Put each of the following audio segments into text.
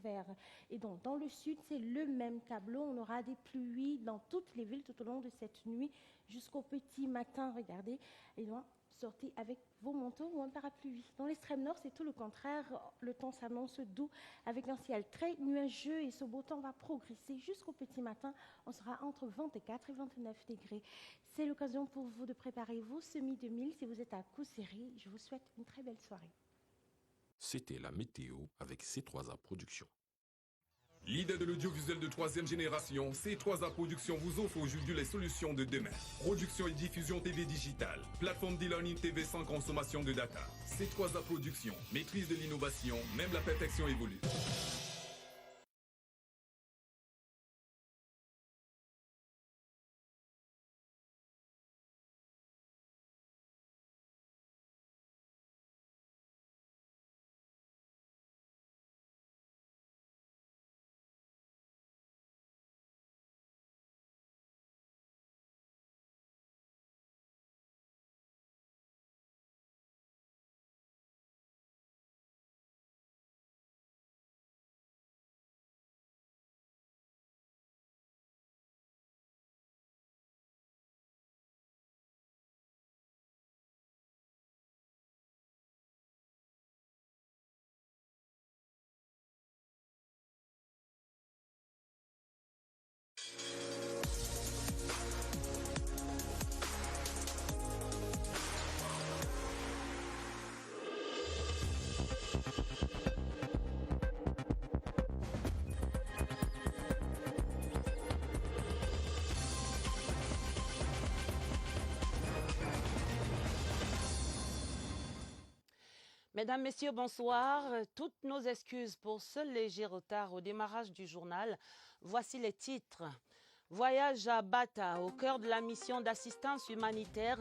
vert. Et donc, dans le sud, c'est le même tableau. On aura des pluies dans toutes les villes tout au long de cette nuit jusqu'au petit matin. Regardez, et donc, sortez avec vos manteaux ou un parapluie. Dans l'extrême nord, c'est tout le contraire. Le temps s'annonce doux avec un ciel très nuageux et ce beau temps va progresser jusqu'au petit matin. On sera entre 24 et 29 degrés. C'est l'occasion pour vous de préparer vos semis de mil si vous êtes à Kousséry. Je vous souhaite une très belle soirée. C'était la météo avec C3A Productions. Leader de l'audiovisuel de troisième génération, C3A Productions vous offre aujourd'hui les solutions de demain. Production et diffusion TV digitale, plateforme d'e-learning TV sans consommation de data. C3A Productions, maîtrise de l'innovation, même la perfection évolue. Mesdames, Messieurs, bonsoir. Toutes nos excuses pour ce léger retard au démarrage du journal. Voici les titres. Voyage à Bata, au cœur de la mission d'assistance humanitaire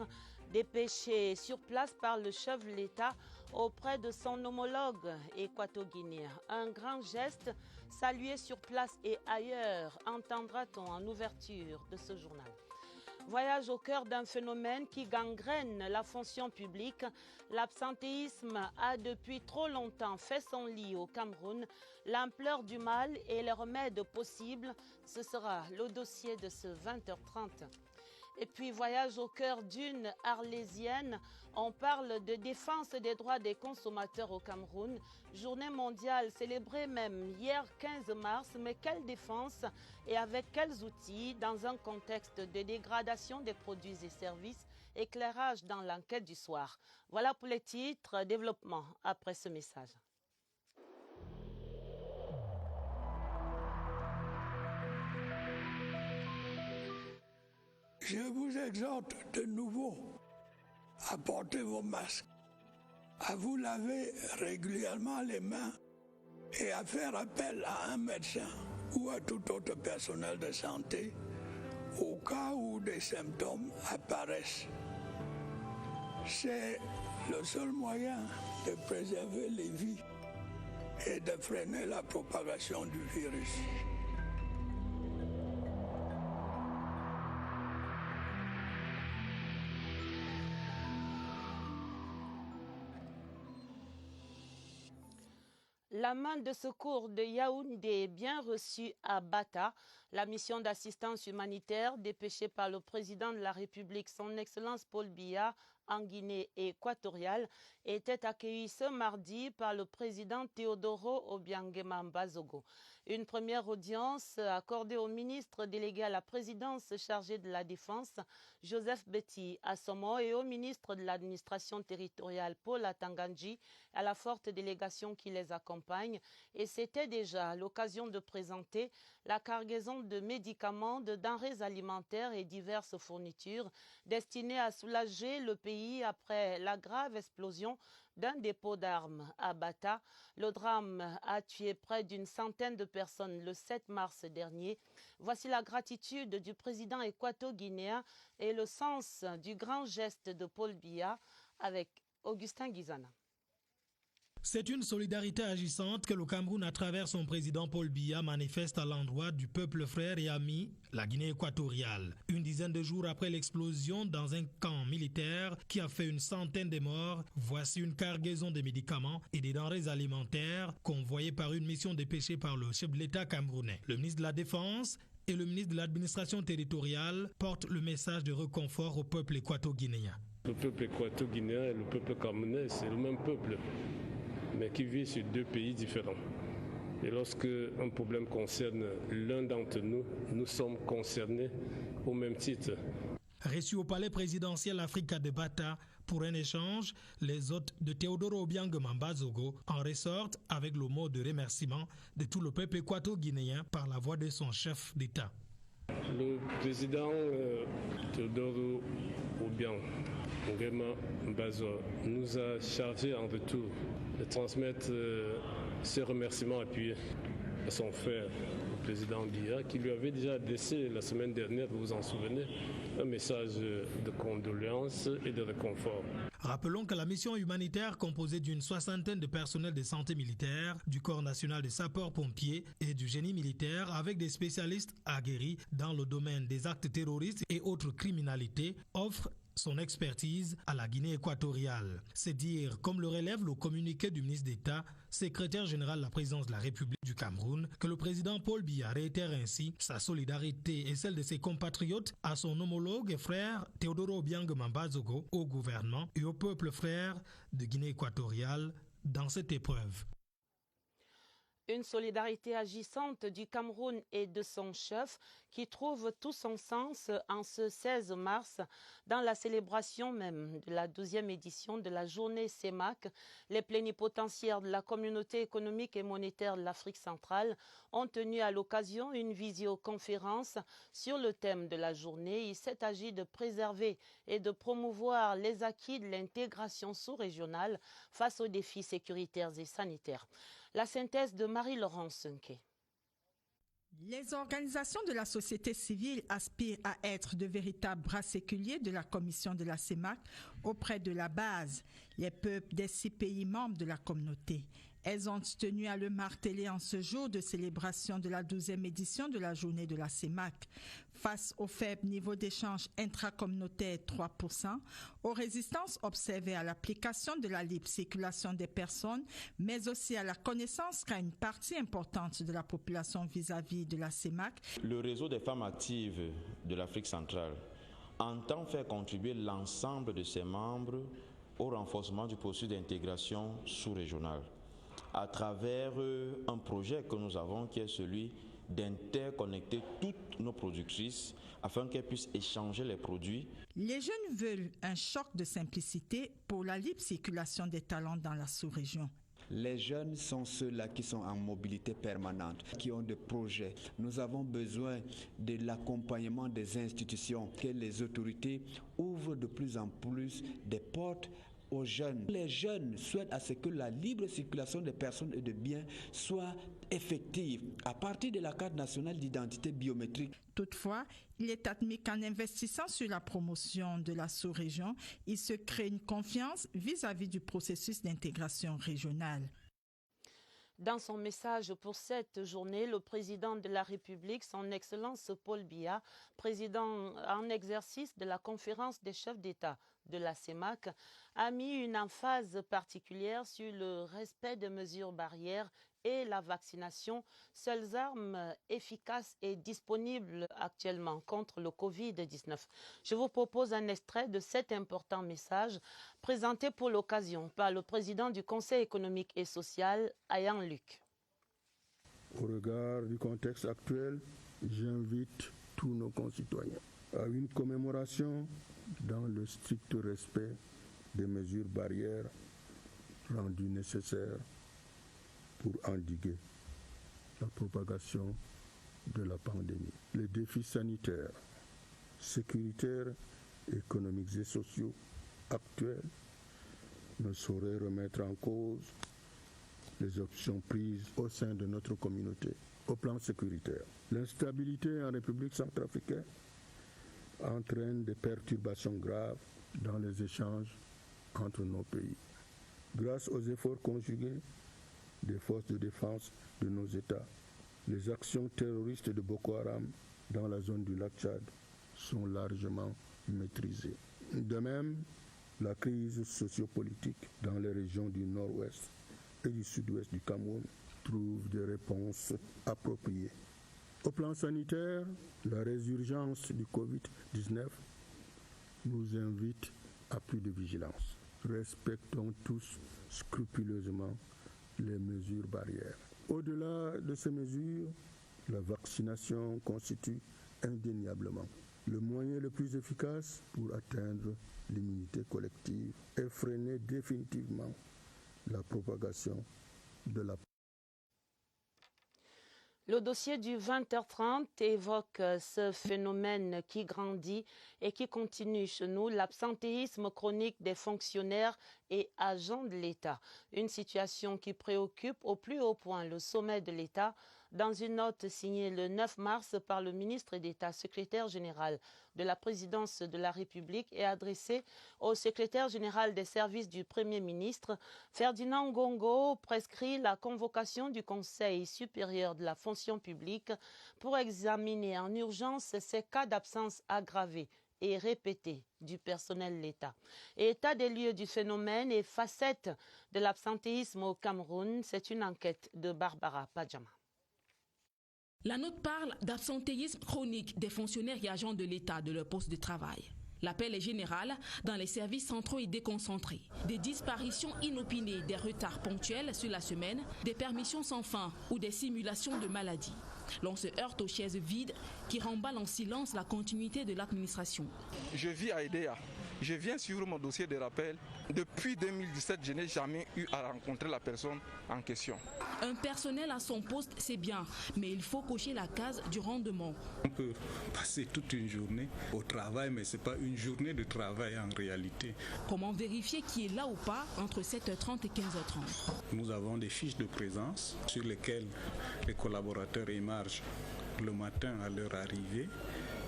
dépêché sur place par le chef de l'État auprès de son homologue équato-guinéen. Un grand geste salué sur place et ailleurs, entendra-t-on en ouverture de ce journal. Voyage au cœur d'un phénomène qui gangrène la fonction publique. L'absentéisme a depuis trop longtemps fait son lit au Cameroun. L'ampleur du mal et les remèdes possibles, ce sera le dossier de ce 20h30. Et puis, voyage au cœur d'une Arlésienne. On parle de défense des droits des consommateurs au Cameroun. Journée mondiale célébrée même hier 15 mars. Mais quelle défense et avec quels outils dans un contexte de dégradation des produits et services? Éclairage dans l'enquête du soir. Voilà pour les titres. Développement après ce message. Je vous exhorte de nouveau à porter vos masques, à vous laver régulièrement les mains et à faire appel à un médecin ou à tout autre personnel de santé au cas où des symptômes apparaissent. C'est le seul moyen de préserver les vies et de freiner la propagation du virus. La main de secours de Yaoundé est bien reçue à Bata. La mission d'assistance humanitaire dépêchée par le président de la République, son Excellence Paul Biya, en Guinée équatoriale, était accueillie ce mardi par le président Teodoro Obiangema Mbazogo. Une première audience accordée au ministre délégué à la présidence chargé de la Défense, Joseph Betty Assomo, et au ministre de l'administration territoriale, Paul Atanganji, à la forte délégation qui les accompagne. Et c'était déjà l'occasion de présenter la cargaison de médicaments, de denrées alimentaires et diverses fournitures destinées à soulager le pays après la grave explosion d'un dépôt d'armes à Bata. Le drame a tué près d'une centaine de personnes le 7 mars dernier. Voici la gratitude du président équato-guinéen et le sens du grand geste de Paul Biya avec Augustin Guizana. C'est une solidarité agissante que le Cameroun, à travers son président Paul Biya, manifeste à l'endroit du peuple frère et ami, la Guinée équatoriale. Une dizaine de jours après l'explosion dans un camp militaire qui a fait une centaine de morts, voici une cargaison de médicaments et des denrées alimentaires convoyées par une mission dépêchée par le chef de l'État camerounais. Le ministre de la Défense et le ministre de l'Administration territoriale portent le message de réconfort au peuple équato-guinéen. Le peuple équato-guinéen et le peuple camerounais, c'est le même peuple, mais qui vit sur deux pays différents. Et lorsque un problème concerne l'un d'entre nous, nous sommes concernés au même titre. Reçu au palais présidentiel Africa de Bata pour un échange, les hôtes de Teodoro Obiang Nguema Zogo en ressortent avec le mot de remerciement de tout le peuple équato-guinéen par la voix de son chef d'État. Le président Teodoro Obiang Nguema Zogo nous a chargé en retour de transmettre ses remerciements appuyés à son frère, le président Biya, qui lui avait déjà adressé la semaine dernière, vous vous en souvenez, un message de condoléances et de réconfort. Rappelons que la mission humanitaire composée d'une soixantaine de personnels de santé militaire, du Corps national des sapeurs-pompiers et du génie militaire avec des spécialistes aguerris dans le domaine des actes terroristes et autres criminalités offre son expertise à la Guinée équatoriale. C'est dire, comme le relève le communiqué du ministre d'État, secrétaire général de la présidence de la République du Cameroun, que le président Paul Biya réitère ainsi sa solidarité et celle de ses compatriotes à son homologue et frère Teodoro Obiang Nguema Zogo, au gouvernement et au peuple frère de Guinée équatoriale dans cette épreuve. Une solidarité agissante du Cameroun et de son chef qui trouve tout son sens en ce 16 mars dans la célébration même de la 12e édition de la journée CEMAC. Les plénipotentiaires de la communauté économique et monétaire de l'Afrique centrale ont tenu à l'occasion une visioconférence sur le thème de la journée. Il s'est agi de préserver et de promouvoir les acquis de l'intégration sous-régionale face aux défis sécuritaires et sanitaires. La synthèse de Marie-Laurence Sunke. Les organisations de la société civile aspirent à être de véritables bras séculiers de la commission de la CEMAC auprès de la base, les peuples des 6 pays membres de la communauté. Elles ont tenu à le marteler en ce jour de célébration de la 12e édition de la journée de la CEMAC. Face au faible niveau d'échange intracommunautaire 3%, aux résistances observées à l'application de la libre circulation des personnes, mais aussi à la connaissance qu'a une partie importante de la population vis-à-vis de la CEMAC. Le réseau des femmes actives de l'Afrique centrale entend faire contribuer l'ensemble de ses membres au renforcement du processus d'intégration sous-régionale à travers un projet que nous avons qui est celui d'interconnecter toutes nos productrices afin qu'elles puissent échanger les produits. Les jeunes veulent un choc de simplicité pour la libre circulation des talents dans la sous-région. Les jeunes sont ceux-là qui sont en mobilité permanente, qui ont des projets. Nous avons besoin de l'accompagnement des institutions, que les autorités ouvrent de plus en plus des portes aux jeunes. Les jeunes souhaitent à ce que la libre circulation des personnes et de biens soit effective à partir de la carte nationale d'identité biométrique. Toutefois, il est admis qu'en investissant sur la promotion de la sous-région, il se crée une confiance vis-à-vis du processus d'intégration régionale. Dans son message pour cette journée, le président de la République, son Excellence Paul Biya, président en exercice de la conférence des chefs d'État de la CEMAC, a mis une emphase particulière sur le respect des mesures barrières et la vaccination, seules armes efficaces et disponibles actuellement contre le Covid-19. Je vous propose un extrait de cet important message présenté pour l'occasion par le président du Conseil économique et social, Ayan Luc. Au regard du contexte actuel, j'invite tous nos concitoyens à une commémoration dans le strict respect des mesures barrières rendues nécessaires pour endiguer la propagation de la pandémie. Les défis sanitaires, sécuritaires, économiques et sociaux actuels ne sauraient remettre en cause les options prises au sein de notre communauté. Au plan sécuritaire, l'instabilité en République centrafricaine entraîne des perturbations graves dans les échanges entre nos pays. Grâce aux efforts conjugués des forces de défense de nos États, les actions terroristes de Boko Haram dans la zone du lac Tchad sont largement maîtrisées. De même, la crise sociopolitique dans les régions du nord-ouest et du sud-ouest du Cameroun trouve des réponses appropriées. Au plan sanitaire, la résurgence du Covid-19 nous invite à plus de vigilance. Respectons tous scrupuleusement les mesures barrières. Au-delà de ces mesures, la vaccination constitue indéniablement le moyen le plus efficace pour atteindre l'immunité collective et freiner définitivement la propagation de la. Le dossier du 20h30 évoque ce phénomène qui grandit et qui continue chez nous, l'absentéisme chronique des fonctionnaires et agents de l'État. Une situation qui préoccupe au plus haut point le sommet de l'État. Dans une note signée le 9 mars par le ministre d'État, secrétaire général de la présidence de la République et adressée au secrétaire général des services du Premier ministre, Ferdinand Ngongo prescrit la convocation du Conseil supérieur de la fonction publique pour examiner en urgence ces cas d'absence aggravés et répétés du personnel de l'État. État des lieux du phénomène et facettes de l'absentéisme au Cameroun, c'est une enquête de Barbara Padjama. La note parle d'absentéisme chronique des fonctionnaires et agents de l'État de leur poste de travail. L'appel est général dans les services centraux et déconcentrés. Des disparitions inopinées, des retards ponctuels sur la semaine, des permissions sans fin ou des simulations de maladies. L'on se heurte aux chaises vides qui remballent en silence la continuité de l'administration. Je vis à EDEA. Je viens suivre mon dossier de rappel. Depuis 2017, je n'ai jamais eu à rencontrer la personne en question. Un personnel à son poste, c'est bien, mais il faut cocher la case du rendement. On peut passer toute une journée au travail, mais ce n'est pas une journée de travail en réalité. Comment vérifier qui est là ou pas entre 7h30 et 15h30 ? Nous avons des fiches de présence sur lesquelles les collaborateurs émargent le matin à leur arrivée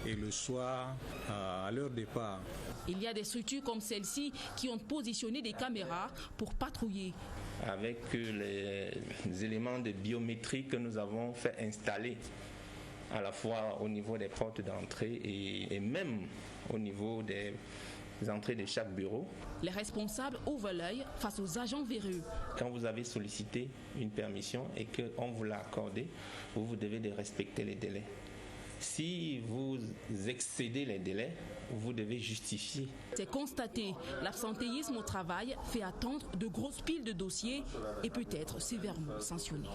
et le soir à leur départ. Il y a des structures comme celle-ci qui ont positionné des caméras pour patrouiller. Avec les éléments de biométrie que nous avons fait installer à la fois au niveau des portes d'entrée et même au niveau des entrées de chaque bureau. Les responsables ouvrent l'œil face aux agents véreux. Quand vous avez sollicité une permission et qu'on vous l'a accordée, vous devez de respecter les délais. Si vous excédez les délais, vous devez justifier. C'est constaté, l'absentéisme au travail fait attendre de grosses piles de dossiers et peut être sévèrement sanctionné.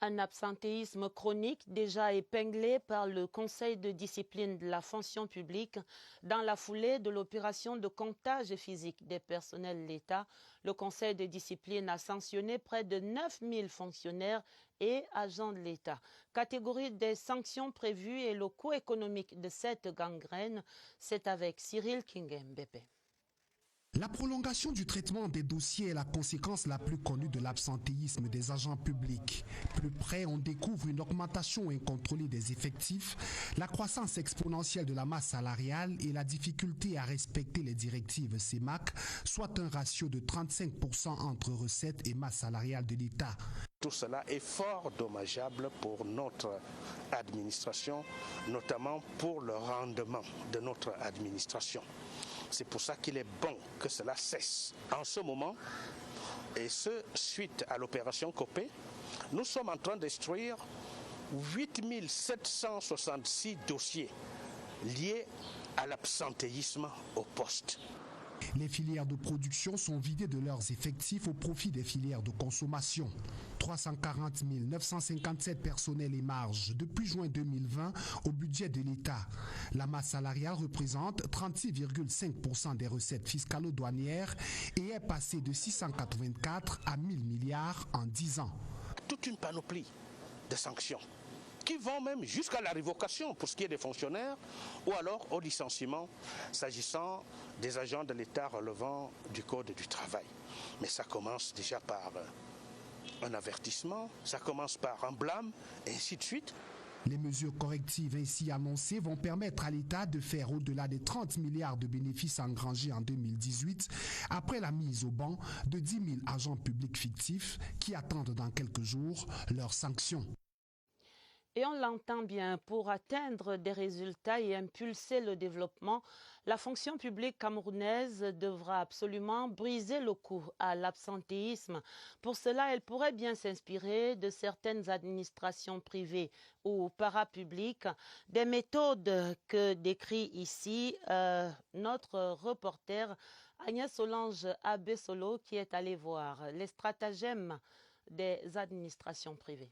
Un absentéisme chronique déjà épinglé par le Conseil de discipline de la fonction publique dans la foulée de l'opération de comptage physique des personnels de l'État. Le Conseil de discipline a sanctionné près de 9000 fonctionnaires et agents de l'État. Catégorie des sanctions prévues et le coût économique de cette gangrène, c'est avec Cyril Kingem-Bépé. La prolongation du traitement des dossiers est la conséquence la plus connue de l'absentéisme des agents publics. Plus près, on découvre une augmentation incontrôlée des effectifs, la croissance exponentielle de la masse salariale et la difficulté à respecter les directives CEMAC, soit un ratio de 35% entre recettes et masse salariale de l'État. Tout cela est fort dommageable pour notre administration, notamment pour le rendement de notre administration. C'est pour ça qu'il est bon que cela cesse. En ce moment, et ce suite à l'opération Copé, nous sommes en train d'instruire 8766 dossiers liés à l'absentéisme au poste. Les filières de production sont vidées de leurs effectifs au profit des filières de consommation. 340 957 personnels et marges depuis juin 2020 au budget de l'État. La masse salariale représente 36,5% des recettes fiscalo-douanières et est passée de 684 à 1000 milliards en 10 ans. Toute une panoplie de sanctions qui vont même jusqu'à la révocation pour ce qui est des fonctionnaires ou alors au licenciement s'agissant des agents de l'État relevant du Code du travail. Mais ça commence déjà par un avertissement, ça commence par un blâme et ainsi de suite. Les mesures correctives ainsi annoncées vont permettre à l'État de faire au-delà des 30 milliards de bénéfices engrangés en 2018 après la mise au banc de 10 000 agents publics fictifs qui attendent dans quelques jours leurs sanctions. Et on l'entend bien, pour atteindre des résultats et impulser le développement, la fonction publique camerounaise devra absolument briser le cou à l'absentéisme. Pour cela, elle pourrait bien s'inspirer de certaines administrations privées ou parapubliques, des méthodes que décrit ici notre reporter Agnès Solange Abessolo, qui est allée voir les stratagèmes des administrations privées.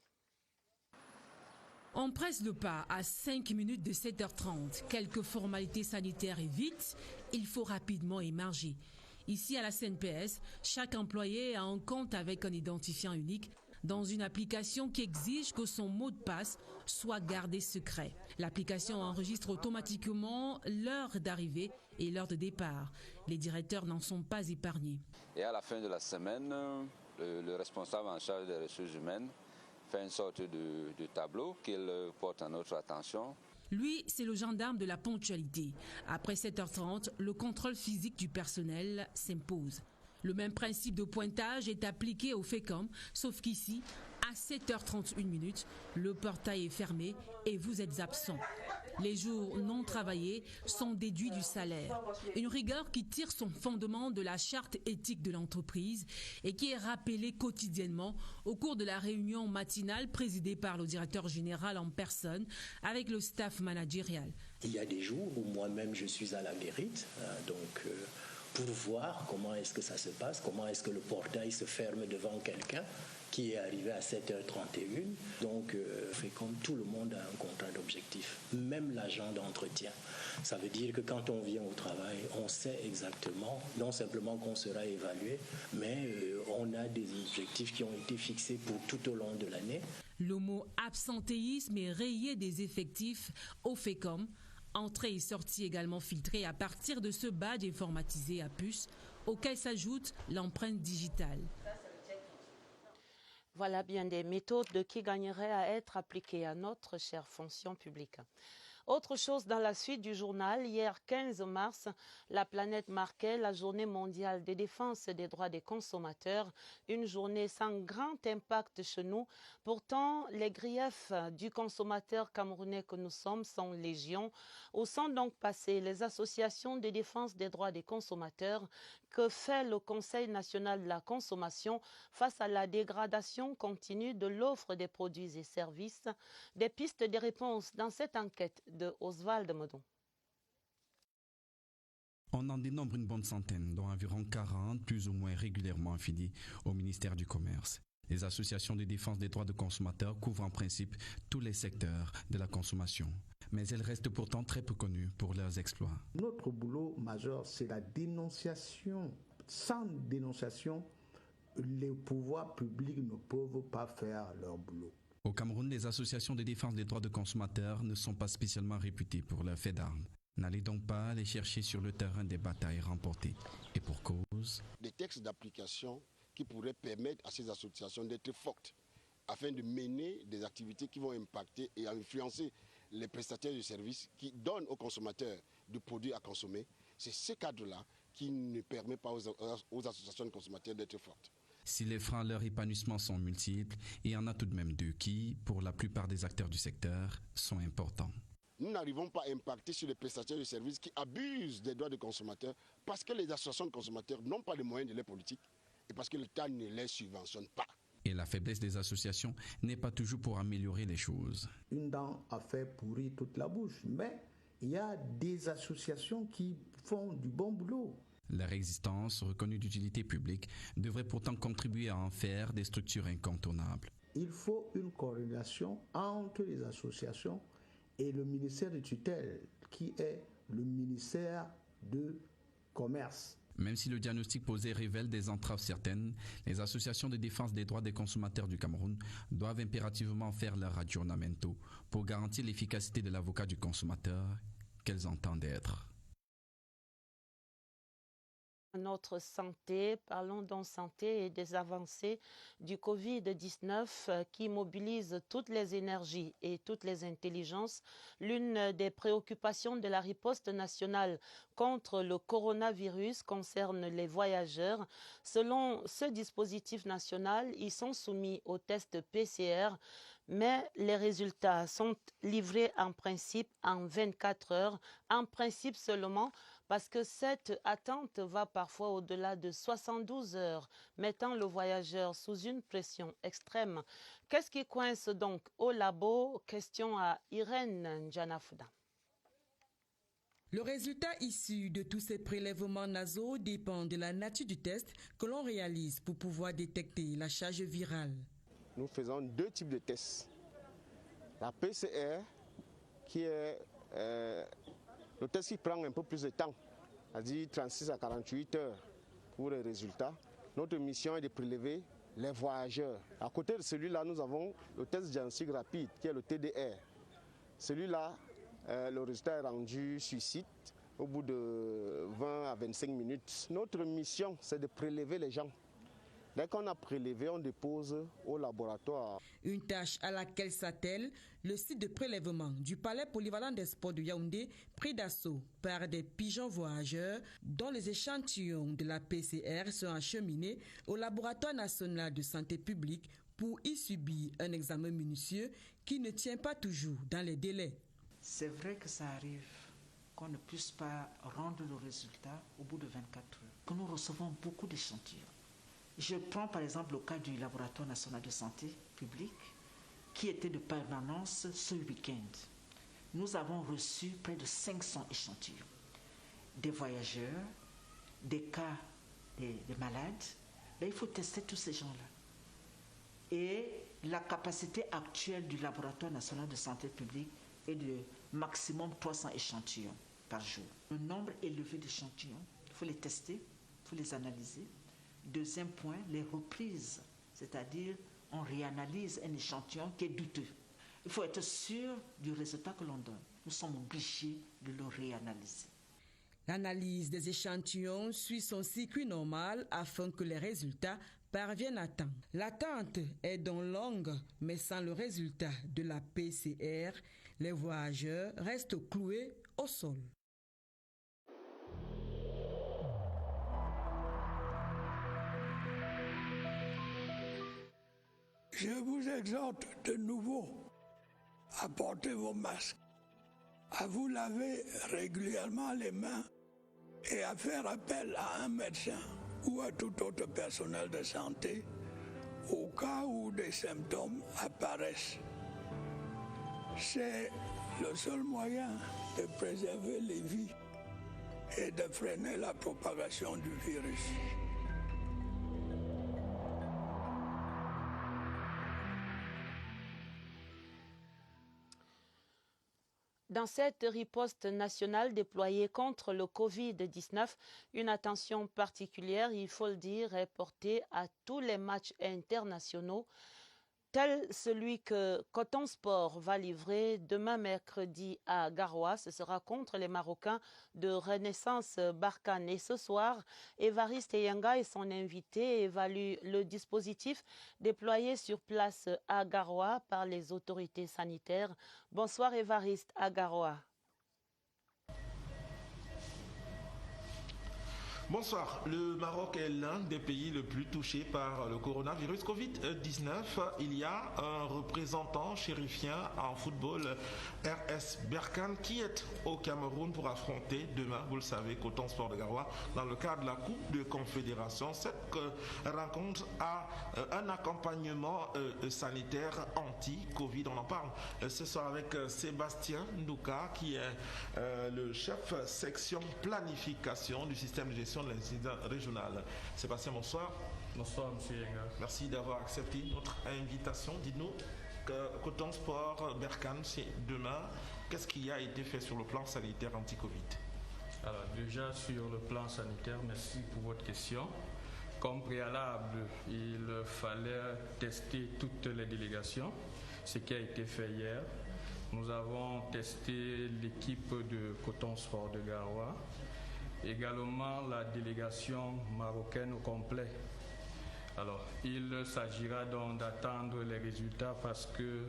On presse le pas à 5 minutes de 7h30. Quelques formalités sanitaires et vite, il faut rapidement émerger. Ici à la CNPS, chaque employé a un compte avec un identifiant unique dans une application qui exige que son mot de passe soit gardé secret. L'application enregistre automatiquement l'heure d'arrivée et l'heure de départ. Les directeurs n'en sont pas épargnés. Et à la fin de la semaine, le responsable en charge des ressources humaines fait une sorte de tableau qu'il porte à notre attention. Lui, c'est le gendarme de la ponctualité. Après 7h30, le contrôle physique du personnel s'impose. Le même principe de pointage est appliqué au FECOM, sauf qu'ici, à 7h31, le portail est fermé et vous êtes absent. Les jours non travaillés sont déduits du salaire. Une rigueur qui tire son fondement de la charte éthique de l'entreprise et qui est rappelée quotidiennement au cours de la réunion matinale présidée par le directeur général en personne avec le staff managérial. Il y a des jours où moi-même je suis à la guérite, pour voir comment est-ce que ça se passe, comment est-ce que le portail se ferme devant quelqu'un qui est arrivé à 7h31. Donc, comme tout le monde a un contrat d'objectif, même l'agent d'entretien. Ça veut dire que quand on vient au travail, on sait exactement, non simplement qu'on sera évalué, mais on a des objectifs qui ont été fixés pour tout au long de l'année. Le mot absentéisme est rayé des effectifs au FECOM. Entrée et sortie également filtrées à partir de ce badge informatisé à puce, auquel s'ajoute l'empreinte digitale. Voilà bien des méthodes qui gagneraient à être appliquées à notre chère fonction publique. Autre chose dans la suite du journal, hier 15 mars, la planète marquait la journée mondiale de défense des droits des consommateurs, une journée sans grand impact chez nous. Pourtant, les griefs du consommateur camerounais que nous sommes sont légion. Où sont donc passées les associations de défense des droits des consommateurs? Que fait le Conseil national de la consommation face à la dégradation continue de l'offre des produits et services? Des pistes de réponse dans cette enquête de Oswald Modon. On en dénombre une bonne centaine, dont environ 40 plus ou moins régulièrement affiliés au ministère du Commerce. Les associations de défense des droits de consommateurs couvrent en principe tous les secteurs de la consommation. Mais elles restent pourtant très peu connues pour leurs exploits. Notre boulot majeur, c'est la dénonciation. Sans dénonciation, les pouvoirs publics ne peuvent pas faire leur boulot. Au Cameroun, les associations de défense des droits de consommateurs ne sont pas spécialement réputées pour leurs faits d'armes. N'allez donc pas les chercher sur le terrain des batailles remportées. Et pour cause... Des textes d'application qui pourraient permettre à ces associations d'être fortes, afin de mener des activités qui vont impacter et influencer les prestataires de services qui donnent aux consommateurs du produit à consommer. C'est ce cadre-là qui ne permet pas aux associations de consommateurs d'être fortes. Si les freins à leur épanouissement sont multiples, il y en a tout de même deux qui, pour la plupart des acteurs du secteur, sont importants. Nous n'arrivons pas à impacter sur les prestataires de services qui abusent des droits des consommateurs parce que les associations de consommateurs n'ont pas les moyens de leur politique et parce que l'État ne les subventionne pas. Et la faiblesse des associations n'est pas toujours pour améliorer les choses. Une dent a fait pourrir toute la bouche, mais il y a des associations qui font du bon boulot. Leur existence, reconnue d'utilité publique, devrait pourtant contribuer à en faire des structures incontournables. Il faut une coordination entre les associations et le ministère de tutelle, qui est le ministère du Commerce. Même si le diagnostic posé révèle des entraves certaines, les associations de défense des droits des consommateurs du Cameroun doivent impérativement faire leur aggiornamento pour garantir l'efficacité de l'avocat du consommateur qu'elles entendent être. Notre santé, parlons donc santé et des avancées du Covid-19 qui mobilisent toutes les énergies et toutes les intelligences. L'une des préoccupations de la riposte nationale contre le coronavirus concerne les voyageurs. Selon ce dispositif national, ils sont soumis au test PCR, mais les résultats sont livrés en principe en 24 heures, en principe seulement, parce que cette attente va parfois au-delà de 72 heures, mettant le voyageur sous une pression extrême. Qu'est-ce qui coince donc au labo? Question à Irène Njanafouda. Le résultat issu de tous ces prélèvements nasaux dépend de la nature du test que l'on réalise pour pouvoir détecter la charge virale. Nous faisons deux types de tests. La PCR, qui est le test qui prend un peu plus de temps, c'est-à-dire 36 à 48 heures pour les résultats. Notre mission est de prélever les voyageurs. À côté de celui-là, nous avons le test diagnostic rapide, qui est le TDR. Celui-là, le résultat est rendu sur site au bout de 20 à 25 minutes. Notre mission, c'est de prélever les gens. Dès qu'on a prélevé, on dépose au laboratoire. Une tâche à laquelle s'attelle le site de prélèvement du palais polyvalent des sports de Yaoundé, pris d'assaut par des pigeons voyageurs dont les échantillons de la PCR sont acheminés au laboratoire national de santé publique pour y subir un examen minutieux qui ne tient pas toujours dans les délais. C'est vrai que ça arrive qu'on ne puisse pas rendre le résultat au bout de 24 heures, que nous recevons beaucoup d'échantillons. Je prends par exemple le cas du laboratoire national de santé publique qui était de permanence ce week-end. Nous avons reçu près de 500 échantillons. Des voyageurs, des cas des malades. Là, il faut tester tous ces gens-là. Et la capacité actuelle du laboratoire national de santé publique est de maximum 300 échantillons par jour. Un nombre élevé d'échantillons, il faut les tester, il faut les analyser. Deuxième point, les reprises, c'est-à-dire on réanalyse un échantillon qui est douteux. Il faut être sûr du résultat que l'on donne. Nous sommes obligés de le réanalyser. L'analyse des échantillons suit son circuit normal afin que les résultats parviennent à temps. L'attente est donc longue, mais sans le résultat de la PCR, les voyageurs restent cloués au sol. Je vous exhorte de nouveau à porter vos masques, à vous laver régulièrement les mains et à faire appel à un médecin ou à tout autre personnel de santé au cas où des symptômes apparaissent. C'est le seul moyen de préserver les vies et de freiner la propagation du virus. Dans cette riposte nationale déployée contre le Covid-19, une attention particulière, il faut le dire, est portée à tous les matchs internationaux, tel celui que Coton Sport va livrer demain mercredi à Garoua. Ce sera contre les Marocains de Renaissance Berkane. Et ce soir, Évariste Eyanga et son invité évaluent le dispositif déployé sur place à Garoua par les autorités sanitaires. Bonsoir Évariste à Garoua. Bonsoir. Le Maroc est l'un des pays les plus touchés par le coronavirus Covid-19. Il y a un représentant chérifien en football, RS Berkane, qui est au Cameroun pour affronter demain, vous le savez, Coton Sport de Garoua, dans le cadre de la Coupe de Confédération. Cette rencontre a un accompagnement sanitaire anti-Covid. On en parle ce soir avec Sébastien Ndouka, qui est le chef section planification du système de gestion de l'incident régional. Sébastien, bonsoir. Bonsoir, monsieur Yenga. Merci d'avoir accepté notre invitation. Dites-nous, Coton Sport Berkane, c'est demain. Qu'est-ce qui a été fait sur le plan sanitaire anti-Covid? Alors, déjà, sur le plan sanitaire, merci pour votre question. Comme préalable, il fallait tester toutes les délégations, ce qui a été fait hier. Nous avons testé l'équipe de Coton Sport de Garoua. également la délégation marocaine au complet. Alors, il s'agira donc d'attendre les résultats parce que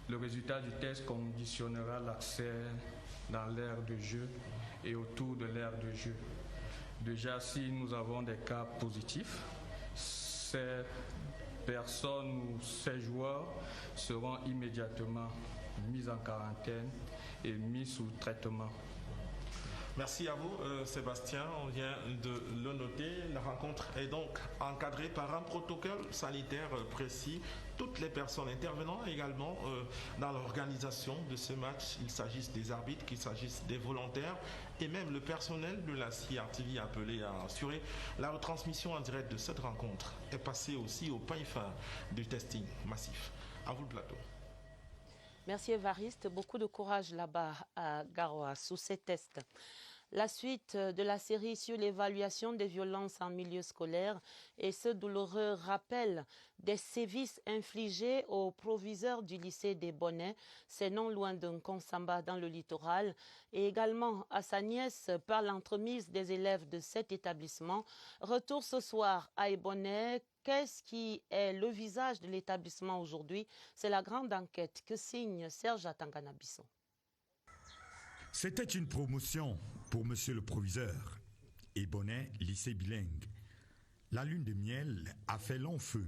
le résultat du test conditionnera l'accès dans l'aire de jeu et autour de l'aire de jeu. Déjà, si nous avons des cas positifs, ces personnes ou ces joueurs seront immédiatement mis en quarantaine et mis sous traitement. Merci à vous, Sébastien. On vient de le noter. La rencontre est donc encadrée par un protocole sanitaire précis. Toutes les personnes intervenant également dans l'organisation de ce match, qu'il s'agisse des arbitres, qu'il s'agisse des volontaires et même le personnel de la CRTV appelé à assurer la retransmission en direct de cette rencontre, est passé aussi au pain fin du testing massif. À vous le plateau. Merci Évariste, beaucoup de courage là-bas à Garoua sous ces tests. La suite de la série sur l'évaluation des violences en milieu scolaire et ce douloureux rappel des sévices infligés aux proviseurs du lycée des Bonnets, c'est non loin d'un Konsamba dans le littoral, et également à sa nièce par l'entremise des élèves de cet établissement. Retour ce soir à Ebonnet. Qu'est-ce qui est le visage de l'établissement aujourd'hui? C'est la grande enquête que signe Serge Atangana-Bisson. C'était une promotion pour monsieur le proviseur. Ebonnet, lycée bilingue. La lune de miel a fait long feu.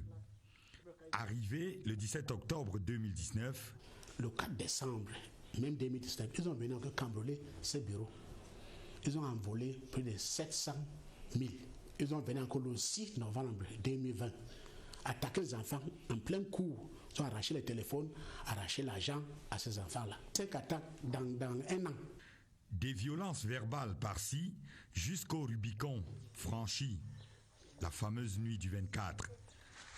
Arrivé le 17 octobre 2019. Le 4 décembre, même 2019, ils ont venu encore cambrioler ce bureau. Ils ont envolé plus de 700 000. Ils ont venu encore le 6 novembre 2020, attaquer les enfants en plein cours. Ils ont arraché les téléphones, arraché l'argent à ces enfants-là. 5 attaques dans un an. Des violences verbales par-ci jusqu'au Rubicon franchi. La fameuse nuit du 24.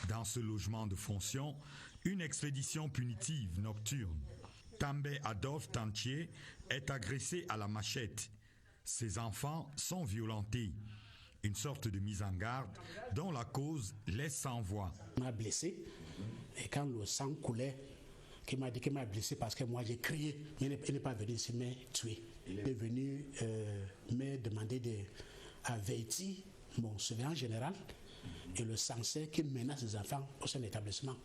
Dans ce logement de fonction, une expédition punitive nocturne. També Adolphe Tantier est agressé à la machette. Ses enfants sont violentés. Une sorte de mise en garde dont la cause laisse sans voix. Il m'a blessé et quand le sang coulait, il m'a dit qu'il m'a blessé parce que moi j'ai crié. Il n'est pas venu ici me tuer. Il est venu me demander d'avertir mon surveillant général et le censeur qui menace les enfants au sein de l'établissement.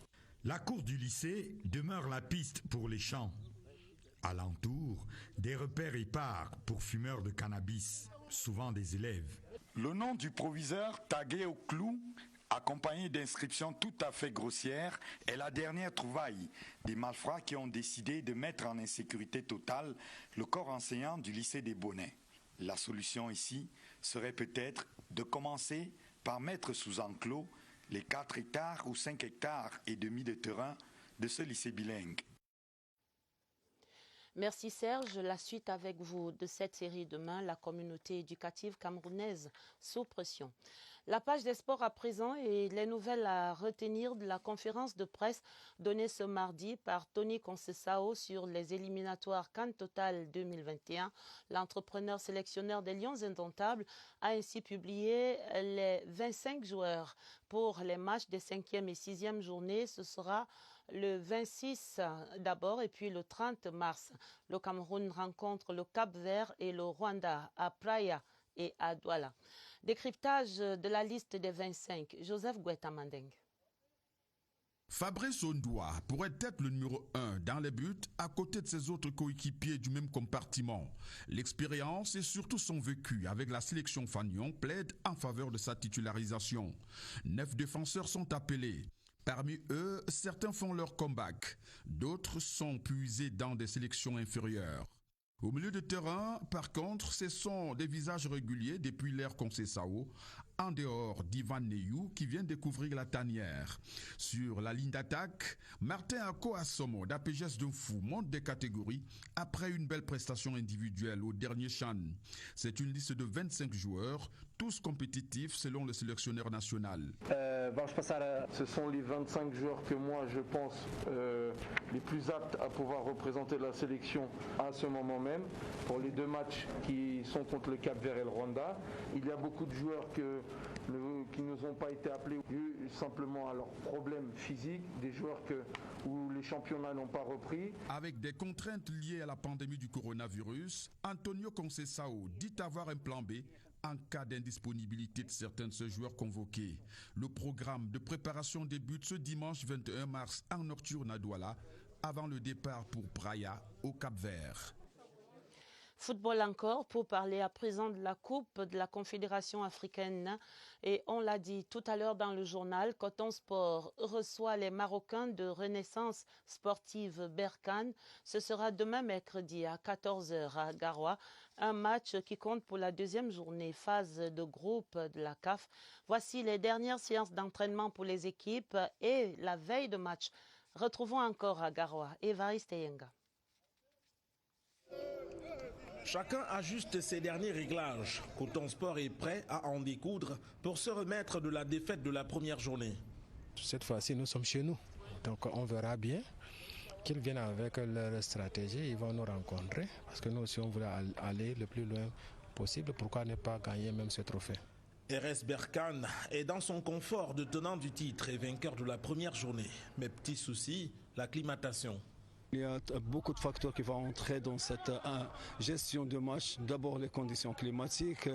La cour du lycée demeure la piste pour les champs. Alentour, des repères épars pour fumeurs de cannabis, souvent des élèves. Le nom du proviseur tagué au clou, accompagné d'inscriptions tout à fait grossières, est la dernière trouvaille des malfrats qui ont décidé de mettre en insécurité totale le corps enseignant du lycée des Bonnets. La solution ici serait peut-être de commencer par mettre sous enclos les 4 hectares ou 5 hectares et demi de terrain de ce lycée bilingue. Merci Serge. La suite avec vous de cette série demain, la communauté éducative camerounaise sous pression. La page des sports à présent et les nouvelles à retenir de la conférence de presse donnée ce mardi par Tony Conceição sur les éliminatoires CAN Total 2021. L'entrepreneur sélectionneur des Lions Indomptables a ainsi publié les 25 joueurs pour les matchs des 5e et 6e journées. Ce sera le 26 d'abord et puis le 30 mars. Le Cameroun rencontre le Cap-Vert et le Rwanda à Praia et à Douala. Décryptage de la liste des 25. Joseph Guetta-Mandeng. Fabrice Ondoa pourrait être le numéro 1 dans les buts à côté de ses autres coéquipiers du même compartiment. L'expérience et surtout son vécu avec la sélection Fagnon plaident en faveur de sa titularisation. 9 défenseurs sont appelés. Parmi eux, certains font leur comeback, d'autres sont puisés dans des sélections inférieures. Au milieu de terrain, par contre, ce sont des visages réguliers depuis l'ère Conceição, en dehors d'Ivan Neyou qui vient découvrir la tanière. Sur la ligne d'attaque, Martin Ako-Assomo d'APGS de Fou monte des catégories après une belle prestation individuelle au dernier CHAN. C'est une liste de 25 joueurs, tous compétitifs selon le sélectionneur national. Ce sont les 25 joueurs que moi je pense les plus aptes à pouvoir représenter la sélection à ce moment même pour les 2 matchs qui sont contre le Cap-Vert et le Rwanda. Il y a beaucoup de joueurs qui ne nous ont pas été appelés simplement à leurs problèmes physiques, des joueurs où les championnats n'ont pas repris. Avec des contraintes liées à la pandémie du coronavirus, Antonio Conceição dit avoir un plan B en cas d'indisponibilité de certains de ces joueurs convoqués. Le programme de préparation débute ce dimanche 21 mars en nocturne à Douala, avant le départ pour Praia, au Cap-Vert. Football encore, pour parler à présent de la Coupe de la Confédération africaine. Et on l'a dit tout à l'heure dans le journal, Coton Sport reçoit les Marocains de Renaissance Sportive Berkane. Ce sera demain mercredi à 14h à Garoua. Un match qui compte pour la deuxième journée, phase de groupe de la CAF. Voici les dernières séances d'entraînement pour les équipes et la veille de match. Retrouvons encore à Garoua Évariste Yenga. Chacun ajuste ses derniers réglages. Coton Sport est prêt à en découdre pour se remettre de la défaite de la première journée. Cette fois-ci, nous sommes chez nous. Donc on verra bien qu'ils viennent avec leur stratégie. Ils vont nous rencontrer. Parce que nous aussi, on voulait aller le plus loin possible. Pourquoi ne pas gagner même ce trophée? RS Berkane est dans son confort de tenant du titre et vainqueur de la première journée. Mais petit souci, l'acclimatation. Il y a beaucoup de facteurs qui vont entrer dans cette gestion de match. D'abord les conditions climatiques.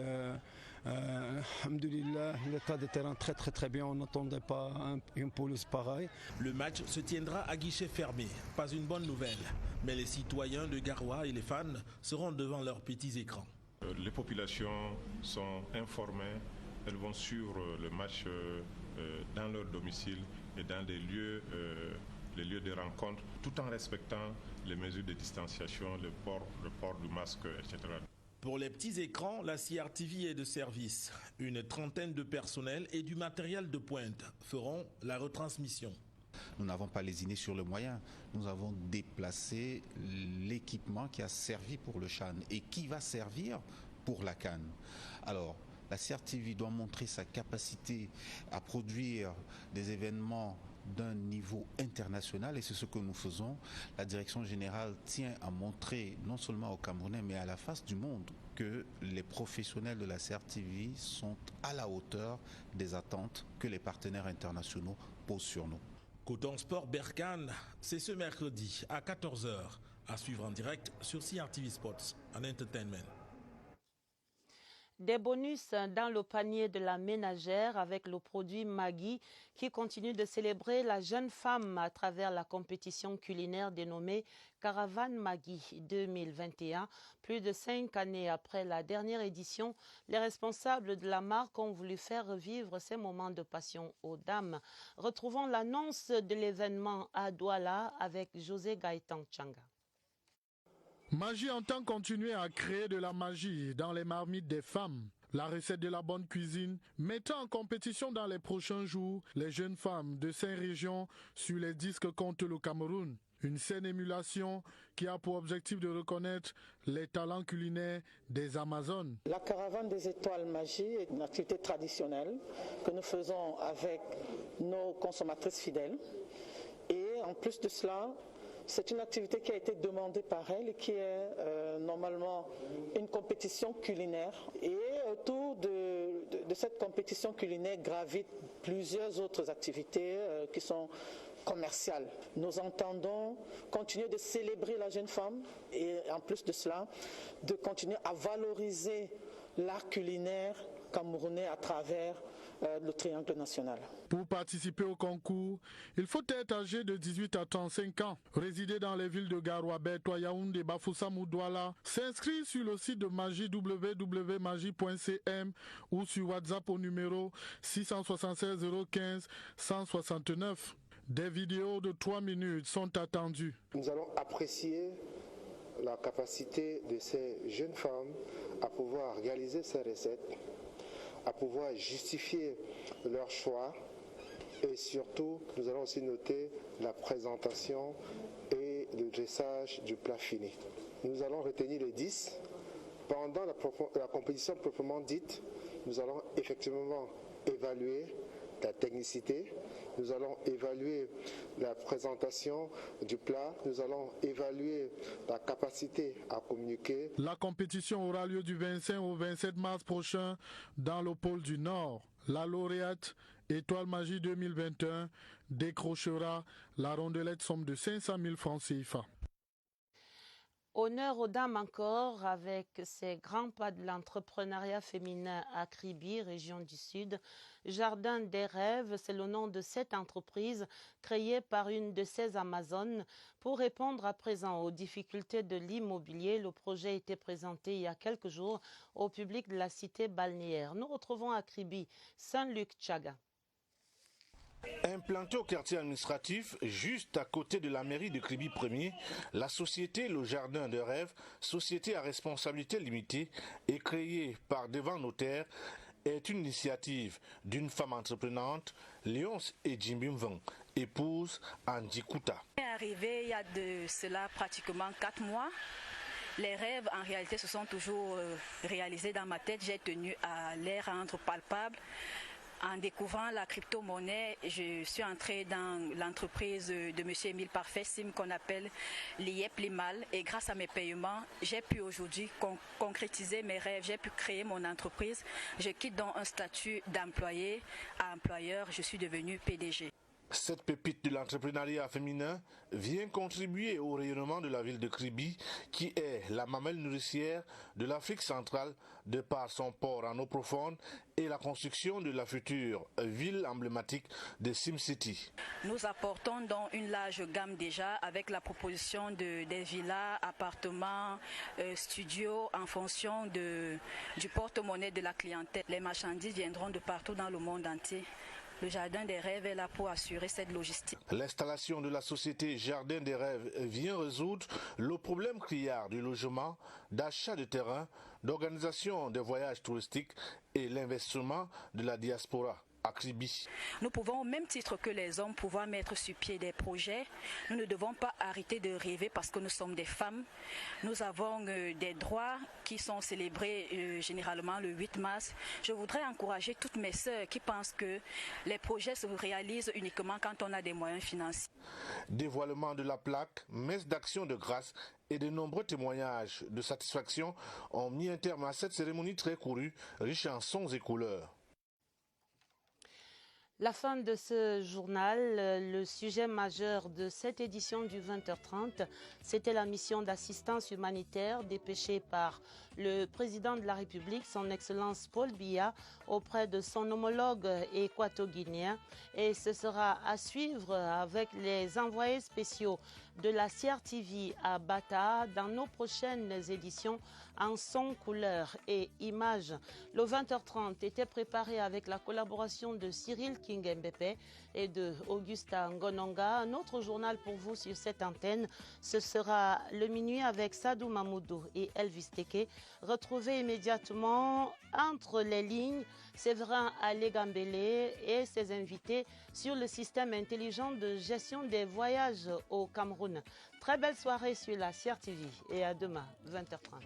Alhamdoulilah, l'état de terrain très bien. On n'attendait pas une pelouse pareille. Le match se tiendra à guichet fermé. Pas une bonne nouvelle. Mais les citoyens de Garoua et les fans seront devant leurs petits écrans. Les populations sont informées. Elles vont suivre le match dans leur domicile et dans des lieux... les lieux de rencontre, tout en respectant les mesures de distanciation, le port du masque, etc. Pour les petits écrans, la CRTV est de service. Une trentaine de personnels et du matériel de pointe feront la retransmission. Nous n'avons pas lésiné sur le moyen. Nous avons déplacé l'équipement qui a servi pour le CHAN et qui va servir pour la CAN. Alors, la CRTV doit montrer sa capacité à produire des événements d'un niveau international et c'est ce que nous faisons. La direction générale tient à montrer non seulement aux Camerounais mais à la face du monde que les professionnels de la CRTV sont à la hauteur des attentes que les partenaires internationaux posent sur nous. Coton Sport Berkane, c'est ce mercredi à 14h à suivre en direct sur CRTV Sports and Entertainment. Des bonus dans le panier de la ménagère avec le produit Maggi qui continue de célébrer la jeune femme à travers la compétition culinaire dénommée Caravane Maggi 2021. Plus de 5 années après la dernière édition, les responsables de la marque ont voulu faire revivre ces moments de passion aux dames. Retrouvons l'annonce de l'événement à Douala avec José Gaëtan Changa. Maggi entend continuer à créer de la magie dans les marmites des femmes. La recette de la bonne cuisine mettant en compétition dans les prochains jours les jeunes femmes de 5 régions sur les disques contre le Cameroun. Une saine émulation qui a pour objectif de reconnaître les talents culinaires des Amazones. La caravane des étoiles Maggi est une activité traditionnelle que nous faisons avec nos consommatrices fidèles. Et en plus de cela, c'est une activité qui a été demandée par elle et qui est normalement une compétition culinaire. Et autour de cette compétition culinaire gravitent plusieurs autres activités qui sont commerciales. Nous entendons continuer de célébrer la jeune femme et en plus de cela, de continuer à valoriser l'art culinaire camerounais à travers le triangle national. Pour participer au concours, il faut être âgé de 18 à 35 ans, résider dans les villes de Garoua, Bertoua, Yaoundé, Bafoussam ou Douala, s'inscrire sur le site de Maggi www.maggi.cm ou sur WhatsApp au numéro 676 015 169. Des vidéos de 3 minutes sont attendues. Nous allons apprécier la capacité de ces jeunes femmes à pouvoir réaliser ces recettes, à pouvoir justifier leur choix et surtout nous allons aussi noter la présentation et le dressage du plat fini. Nous allons retenir les 10. Pendant la compétition proprement dite, nous allons effectivement évaluer la technicité, nous allons évaluer la présentation du plat, nous allons évaluer la capacité à communiquer. La compétition aura lieu du 25 au 27 mars prochain dans le pôle du Nord. La lauréate Étoile Maggi 2021 décrochera la rondelette somme de 500 000 francs CFA. Honneur aux dames encore, avec ces grands pas de l'entrepreneuriat féminin à Kribi, région du Sud. Jardin des rêves, c'est le nom de cette entreprise créée par une de ces Amazones. Pour répondre à présent aux difficultés de l'immobilier, le projet a été présenté il y a quelques jours au public de la cité balnéaire. Nous retrouvons à Kribi Saint-Luc Tchaga. Implantée au quartier administratif, juste à côté de la mairie de Kribi 1er, la société Le Jardin de Rêve, société à responsabilité limitée et créée par Devant Notaire, est une initiative d'une femme entreprenante, Léonce Edjimbimvan, épouse Andy Kouta. Je suis arrivée il y a de cela pratiquement 4 mois. Les rêves, en réalité, se sont toujours réalisés dans ma tête. J'ai tenu à les rendre palpables. En découvrant la crypto-monnaie, je suis entrée dans l'entreprise de M. Émile Parfait, Sim, qu'on appelle l'IEP Limal. Et grâce à mes paiements, j'ai pu aujourd'hui concrétiser mes rêves. J'ai pu créer mon entreprise. Je quitte donc un statut d'employé à employeur. Je suis devenue PDG. Cette pépite de l'entrepreneuriat féminin vient contribuer au rayonnement de la ville de Kribi, qui est la mamelle nourricière de l'Afrique centrale de par son port en eau profonde et la construction de la future ville emblématique de SimCity. Nous apportons donc une large gamme déjà avec la proposition des villas, appartements, studios en fonction du porte-monnaie de la clientèle. Les marchandises viendront de partout dans le monde entier. Le Jardin des Rêves est là pour assurer cette logistique. L'installation de la société Jardin des Rêves vient résoudre le problème criard du logement, d'achat de terrain, d'organisation des voyages touristiques et l'investissement de la diaspora à Kribi. Nous pouvons, au même titre que les hommes, pouvoir mettre sur pied des projets. Nous ne devons pas arrêter de rêver parce que nous sommes des femmes. Nous avons des droits qui sont célébrés généralement le 8 mars. Je voudrais encourager toutes mes sœurs qui pensent que les projets se réalisent uniquement quand on a des moyens financiers. Dévoilement de la plaque, messe d'action de grâce et de nombreux témoignages de satisfaction ont mis un terme à cette cérémonie très courue, riche en sons et couleurs. La fin de ce journal, le sujet majeur de cette édition du 20h30, c'était la mission d'assistance humanitaire dépêchée par le président de la République, son Excellence Paul Biya, auprès de son homologue équato-guinéen. Et ce sera à suivre avec les envoyés spéciaux de la CRTV à Bata dans nos prochaines éditions en son, couleur et images. Le 20h30 était préparé avec la collaboration de Cyril Kingembepe et de Augusta Ngononga. Un autre journal pour vous sur cette antenne, ce sera le minuit avec Sadou Mamoudou et Elvis Teke. Retrouvez immédiatement entre les lignes Séverin Alégambélé et ses invités sur le système intelligent de gestion des voyages au Cameroun. Très belle soirée sur la CRTV et à demain, 20h30.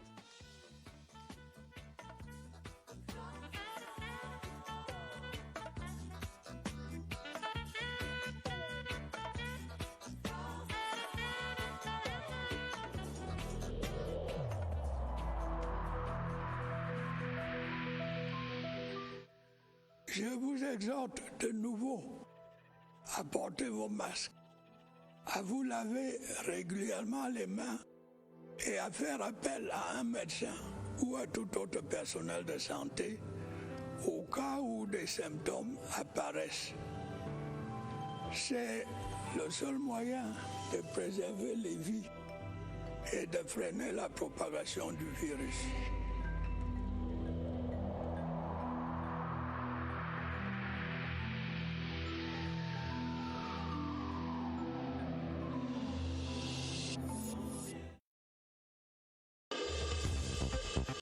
Je vous exhorte de nouveau à porter vos masques, à vous laver régulièrement les mains et à faire appel à un médecin ou à tout autre personnel de santé au cas où des symptômes apparaissent. C'est le seul moyen de préserver les vies et de freiner la propagation du virus.